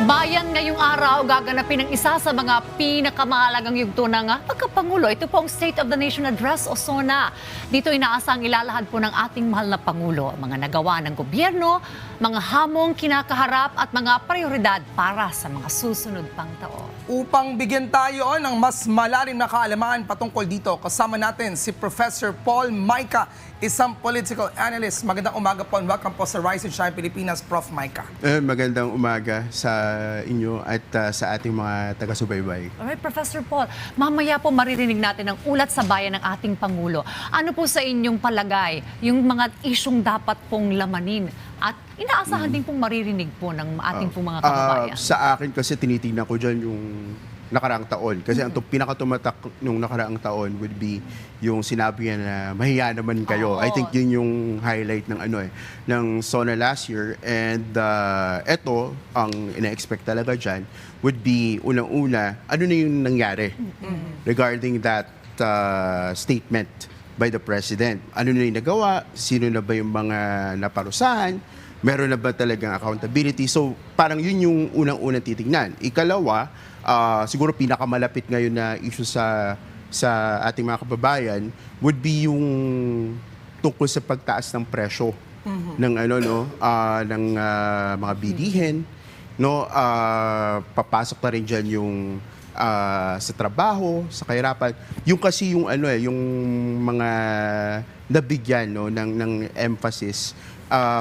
Bayan ngayong araw gaganapin ang isa sa mga pinakamahalagang yugto ng pagkapangulo. Ito po ang State of the Nation Address o SONA. Dito inaasang ilalahad po ng ating mahal na Pangulo mga nagawa ng gobyerno, mga hamong kinakaharap at mga prioridad para sa mga susunod pang taon. Upang bigyan tayo ng mas malalim na kaalaman patungkol dito, kasama natin si Professor Paul Maica, isang political analyst. Magandang umaga po and welcome po sa Rise and Shine Pilipinas, Prof. Maica. Magandang umaga sa inyo at sa ating mga taga-subaybay. Alright, Professor Paul, mamaya po maririnig natin ang ulat sa bayan ng ating Pangulo. Ano po sa inyong palagay yung mga isyong dapat pong lamanin at inaasahan din pong maririnig po ng ating pong mga kababayan? Sa akin kasi tinitingnan ko dyan yung nakaraang taon. Kasi ang pinakatumatak nung nakaraang taon would be yung sinabi niya na mahiya naman kayo. I think yun yung highlight ng ng SONA last year. And eto, ang ina-expect talaga dyan would be unang-una, ano na yung nangyari regarding that statement by the President. Ano na yung nagawa? Sino na ba yung mga naparusahan? Meron na ba talagang accountability? So parang yun yung unang-unang titingnan. Ikalawa, siguro pinakamalapit ngayon na issue sa ating mga kababayan would be yung tungkol sa pagtaas ng presyo ng ng mga bilihin, papasok na rin diyan yung sa trabaho, sa kahirapan. Yung kasi yung yung mga nabigyan ng emphasis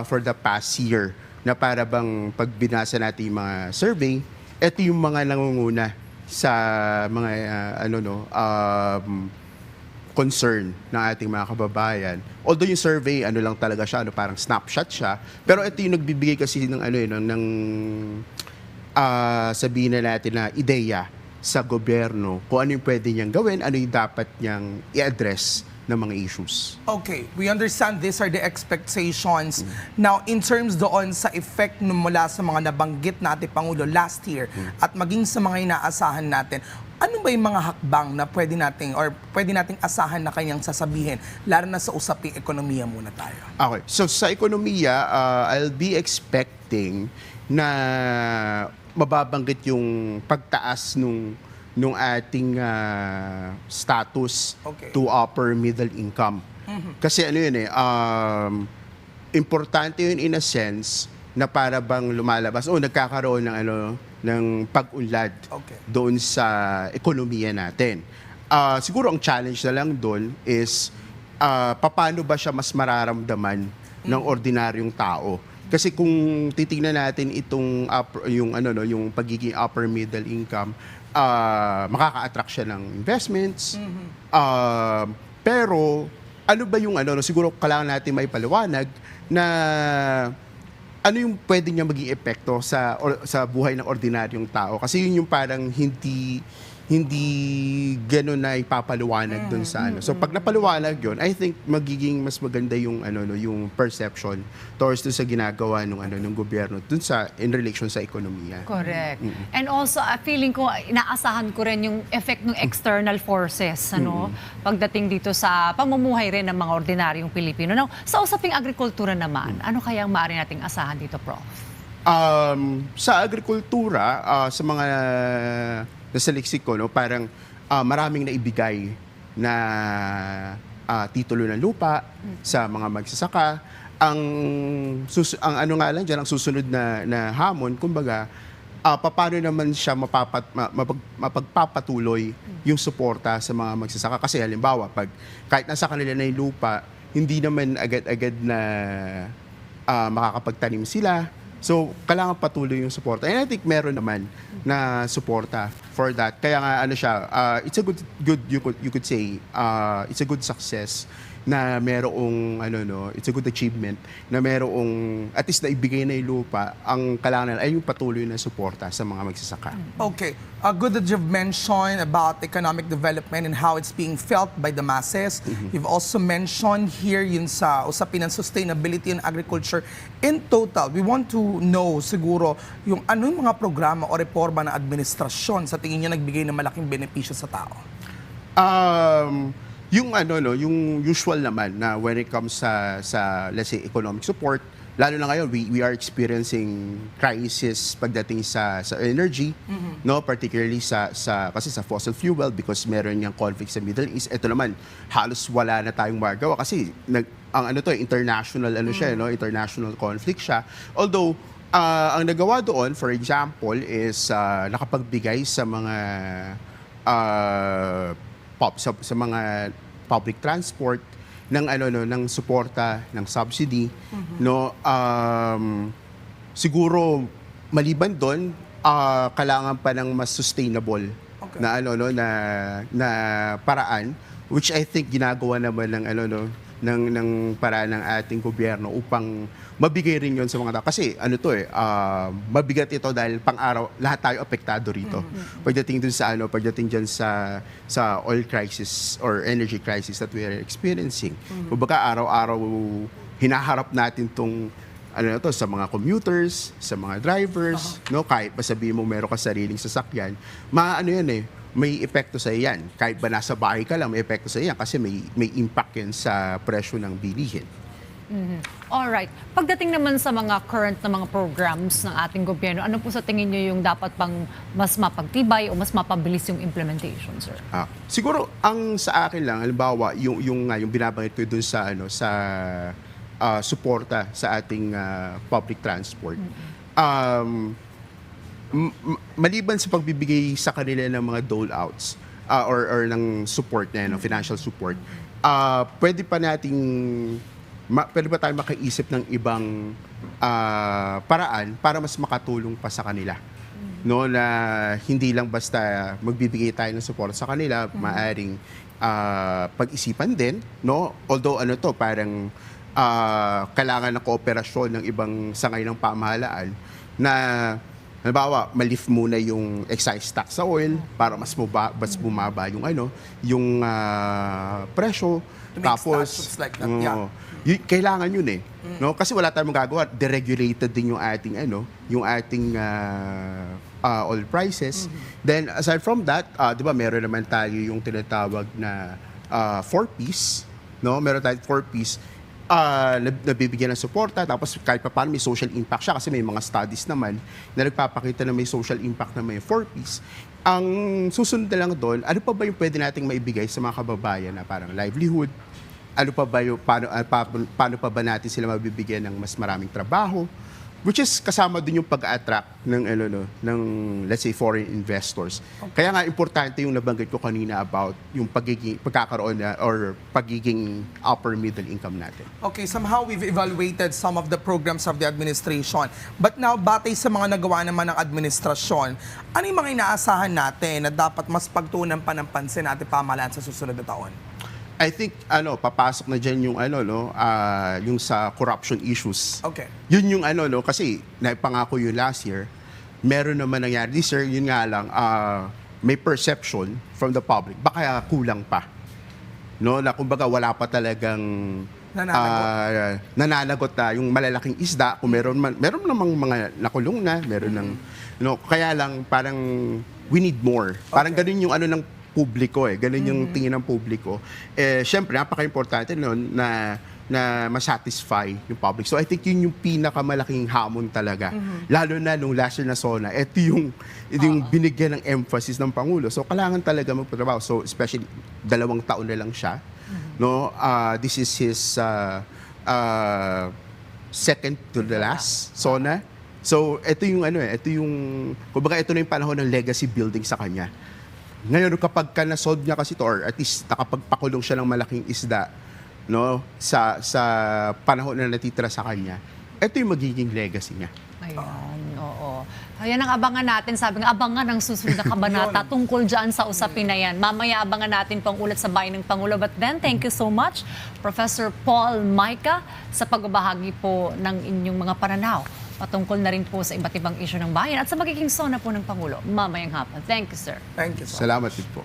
for the past year na para bang pag binasa natin yung mga survey, ito yung mga nangunguna sa mga concern ng ating mga kababayan. Although yung survey lang talaga siya, parang snapshot siya, pero ito yung nagbibigay kasi ng sabihin na natin na ideya sa gobyerno kung ano yung pwede niyang gawin, ano yung dapat niyang i-address ng mga issues. Okay, we understand these are the expectations. Now, in terms doon sa effect mula sa mga nabanggit na ating Pangulo last year at maging sa mga inaasahan natin, ano ba yung mga hakbang na pwede nating asahan na kanyang sasabihin, lalo na sa usaping ekonomiya muna tayo? Okay, so sa ekonomiya, I'll be expecting na mababanggit yung pagtaas nung ating status to upper middle income. Kasi importante yun in a sense na para bang lumalabas o nagkakaroon ng pag-unlad doon sa ekonomiya natin. Siguro ang challenge na lang doon is paano ba siya mas mararamdaman ng ordinaryong tao. Kasi kung titingnan natin itong yung pagiging upper middle income, makaka-attract siya ng investments. Pero ano ba yung siguro kailangan natin may paliwanag na ano yung pwede niya maging epekto sa buhay ng ordinaryong tao. Kasi yun yung parang hindi gano'n na ipapaliwanag doon sa So pag napaliwanag yun, I think magiging mas maganda yung yung perception towards doon sa ginagawa ng gobyerno doon in relation sa ekonomiya. Correct. And also, feeling ko, inaasahan ko rin yung effect ng external forces, pagdating dito sa pamumuhay rin ng mga ordinaryong Pilipino. Now, sa usaping agrikultura naman, ano kaya ang maaari nating asahan dito, Prof? Sa agrikultura, sa mga nasa leksiko, parang maraming naibigay na titulo ng lupa sa mga magsasaka. Ang susunod na hamon, kumbaga, paano naman siya mapagpapatuloy yung suporta sa mga magsasaka. Kasi halimbawa, kahit nasa kanila na yung lupa, hindi naman agad-agad na makakapagtanim sila. So, kailangan patuloy yung suporta. And I think meron naman na suporta for that. Kaya nga it's a good you could say it's a good success na merong it's a good achievement na merong at least naibigay na yung lupa. Ang kailangan ay yung patuloy na suporta sa mga magsasaka. Okay. Good that you've mentioned about economic development and how it's being felt by the masses. You've also mentioned here yun sa usapin ng sustainability and agriculture. In total, we want to know siguro yung anong mga programa o reforma ng administrasyon sa tingin niyo nagbigay ng malaking benepisyo sa tao? Yung yung usual naman na when it comes sa let's say economic support lalo na ngayon, we are experiencing crisis pagdating sa energy, no, particularly kasi sa fossil fuel because meron yung conflict sa Middle East. Ito naman, halos wala na tayong magawa kasi international siya, no, international conflict siya. Although ang nagawa doon, for example, is nakapagbigay sa mga sa mga public transport ng ng suporta, ng subsidy, no, siguro maliban doon kailangan pa ng mas sustainable na na paraan, which I think ginagawa naman ng ng paraan ng ating gobyerno upang mabigay rin yon sa mga tao. Kasi mabigat ito dahil pang-araw lahat tayo apektado rito. Pagdating dun sa pagdating diyan sa oil crisis or energy crisis that we are experiencing. Kumbaga araw-araw hinaharap natin tong sa mga commuters, sa mga drivers, no, kahit pa sabihin mo meron ka sariling sasakyan, may epekto sa iyan. Kahit ba nasa bahay ka lang, may epekto sa iyan kasi may impact yan sa presyo ng bilihin. Alright. Pagdating naman sa mga current na mga programs ng ating gobyerno, ano po sa tingin nyo yung dapat pang mas mapagtibay o mas mapabilis yung implementation, sir? Siguro, ang sa akin lang, halimbawa, yung binabanggit ko dun sa suporta sa ating public transport. Maliban sa pagbibigay sa kanila ng mga dole-outs or ng support na financial support, pwede pa tayong makaisip ng ibang paraan para mas makatulong pa sa kanila. No, na hindi lang basta magbibigay tayo ng support sa kanila, maaring pag-isipan din, no? Although parang kailangan ng kooperasyon ng ibang sangay ng pamahalaan na halimbawa, ma-lift muna yung excise tax sa oil para mas bumaba yung presyo. To make Tapos, statutes like that, yeah. Kailangan yun no? Kasi wala tayong magagawa. Deregulated din yung ating oil prices. Then, aside from that, di ba, meron naman tayo yung tinatawag na 4Ps. No? Meron tayong 4Ps. Nabibigyan ng suporta, tapos kahit pa paano may social impact siya kasi may mga studies naman na nagpapakita na may social impact na may 4Ps. Ang susunod na lang doon, ano pa ba yung pwede nating maibigay sa mga kababayan na parang livelihood? Ano pa ba yung, paano pa ba natin sila mabibigyan ng mas maraming trabaho? Which is kasama din yung pag-attract ng let's say foreign investors. Kaya nga importante yung nabanggit ko kanina about yung pagkakaroon or pagiging upper middle income natin. Okay, somehow we've evaluated some of the programs of the administration. But now, batay sa mga nagawa naman ng administrasyon, ano yung mga inaasahan natin na dapat mas pagtuunan pa ng pansin natin pamahalaan sa susunod na taon? I think papasok na diyan yung yung sa corruption issues. Okay. Yun yung kasi naipangako yun last year. Meron naman nangyari this year, yun nga lang may perception from the public baka kulang pa. No, na kumbaga wala pa talagang nananagot na yung malalaking isda kung meron namang mga nakulong na, meron ng kaya lang parang we need more. Parang ganun yung ng publiko ganun yung tingin ng publiko. Syempre napaka-importante noon na ma-satisfy yung public. So I think yun yung pinakamalaking hamon talaga. Lalo na nung last year na SONA, ito yung binigyan ng emphasis ng Pangulo. So kailangan talaga magpatrabaho. So especially 2 taon na lang siya. No, this is his second to the last SONA. So ito yung kumbaga ito na yung panahon ng legacy building sa kanya. Ngayon, kapag na-solve niya kasi ito, or at least nakapagpakulong siya ng malaking isda, no, sa panahon na natitira sa kanya, ito yung magiging legacy niya. Ayan, oo. Ayan ang abangan natin. Sabi nga, abangan ang susunod na kabanata tungkol dyan sa usapin na yan. Mamaya abangan natin pang ulat sa bayan ng Pangulo. But then, thank you so much, Professor Paul Mayca, sa pagbabahagi po ng inyong mga pananaw patungkol na rin po sa iba't ibang isyu ng bayan at sa magiging SONA po ng Pangulo mamayang hapon. Thank you, sir. Thank you, sir. Salamat din po.